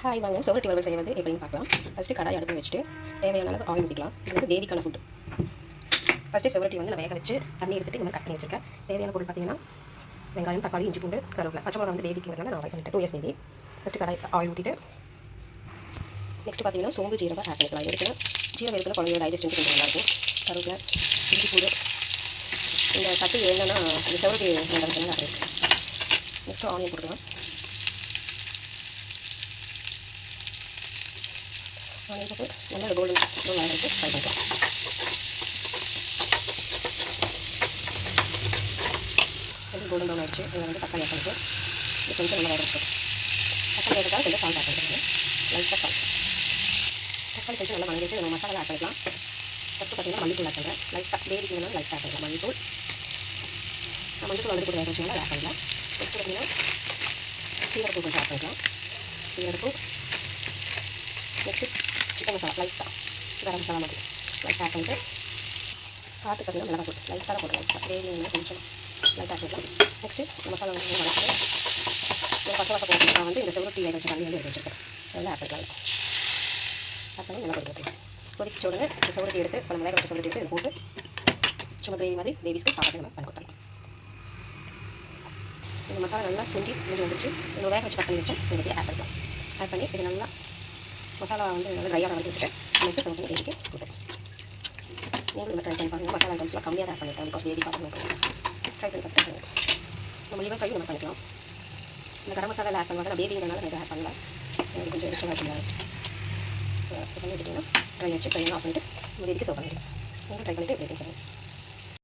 Hi வாங்க சுவரொட்டி வறுவல் செய்வது எப்படின்னு பார்க்கலாம். ஃபஸ்ட்டு கடாய் அடுப்பில் வச்சுட்டு தேவையான அளவு ஆயில் ஊற்றிக்கலாம். இது வந்து பேபிக்கான ஃபுட். ஃபஸ்ட்டு சுவரொட்டி வந்து நான் வேக வச்சு தண்ணி எடுத்துட்டு இந்த மாதிரி கட் பண்ணி வச்சிருக்கேன். தேவையான பொருள் பார்த்தீங்கன்னா வெங்காயம், தக்காளி, இஞ்சி பூண்டு, கருவேப்பிலை, பச்சை மிளகா வந்து பேபிக்குங்கிறதுனால நான் பண்ணிட்டேன் 2 இயர்ஸ் பேபி. ஃபஸ்ட்டு கடாய் ஆயில் ஊற்றிட்டு நெக்ஸ்ட் பார்த்தீங்கன்னா சோம்பு ஜீரகம் ஆட் பண்ணிக்கலாம். இருக்குன்னா ஜீரகம் இருக்குன்னா குழந்தையோட டைஜஸ்ட் கொஞ்சம் நல்லாயிருக்கும். கருவேப்பிலை, இஞ்சி பூண்டு இந்த சத்து என்னன்னா இந்த சுவரொட்டி நல்லா ஆட் நெக்ஸ்ட்டு ஆனியன் போட்டுக்கலாம். ஆனியன் போட்டு நல்லா கோல்டன் ப்ரௌன் வரைக்கும் ஃப்ரை பண்ணிக்கலாம். கோல்டன் ப்ரௌன் ஆகிடுச்சு. இதில் வந்து தக்காளி ஆட் பண்ணிட்டு இது கொஞ்சம் நல்லா வரைக்கும். தக்காளி வேகிறதுக்காக கொஞ்சம் சால்ட் ஆட் பண்ணிக்கலாம். லைட்டாக சால்ட். தக்காளி கொஞ்சம் நல்லா வணங்கிட்டு நம்ம மசாலா ஆட் பண்ணிக்கலாம். ஃபஸ்ட்டு பார்த்தீங்கன்னா மல்லித்தூள் ஆட் பண்ணுறேன். லைட்டாக பேபிக்குனால லைட்டாக ஆட் பண்ணிக்கலாம் மல்லித்தூள். நான் மல்லித்தூள் வந்து கூட வேக வச்சுனால ஆட் பண்ணிக்கலாம். நெக்ஸ்ட் பார்த்தீங்கன்னா சீரகப்பூ கொஞ்சம் ஆட் பண்ணிக்கலாம். சீரகப்பூ நெக்ஸ்ட்டு சிக்கன் மசாலா லைட்டாக கரம் மசாலா மாதிரி லைட்டாக ஆட் பண்ணிட்டு பார்த்து பார்த்தீங்கன்னா மிளகா போட்டு லைட்டாக தான் போட்டு லைட்டாக கிரேவிங்கன்னா கொஞ்சம் லைட்டாக ஆட் பண்ணிக்கலாம். நெக்ஸ்ட்டு மசாலா வந்து வளர்த்து ஒரு பச்சை வாசம் போட்டு நான் வந்து இந்த சுவரொட்டி வேக வச்ச தண்ணி வந்து எடுத்து வச்சுருக்கேன். அதெல்லாம் ஆட் பண்ணிக்கலாம். ஆட் பண்ணி நல்லா கொதிக்க கொதிச்ச உடனே இந்த சுவரொட்டி எடுத்து இப்போ நம்ம வேக வச்ச சுவரொட்டி எடுத்து இதை போட்டு சும்மா கிரேவி மாதிரி பேபிஸ்க்கு சாப்பிட்டு நம்ம பண்ணி கொடுத்துடலாம். இந்த மசாலா நல்லா சுண்டி கொஞ்சம் வந்துச்சு. நம்ம வேக வச்சு கட் பண்ணி வச்சேன் சுவரொட்டியை ஆட் பண்ணிக்கலாம். ஆட் பண்ணி இது நல்லா மசாலா வந்து நல்லா ட்ரையாக வந்து விட்டுட்டு நமக்கு சவுண்ட் பேபிக்கு கொடுத்துருவோம். நீங்களும் நம்ம ட்ரை பண்ணி பாருங்கள். மசாலா ஐட்டம்ஸ்லாம் கம்மியாக தான் ஆட் பண்ணிட்டேன். பிகாஸ் பேபி பார்த்து ட்ரை பண்ணி பார்த்து நம்ம லிவர் ஃப்ரை நம்ம பண்ணிக்கலாம். இந்த கரம் மசாலா ஆட் பண்ணுவாங்க. நான் பேபிங்கிறனால நான் இதை ஆட் பண்ணல. எனக்கு கொஞ்சம் ரிச்சாக பண்ணலாம். பண்ணி வச்சுட்டிங்கன்னா ட்ரை வச்சு ட்ரை ஆஃப் பண்ணிட்டு நம்ம பேபிக்கு சர்வ் பண்ணிக்கலாம். நீங்களும் ட்ரை பண்ணிவிட்டு எப்படி செய்யணும்.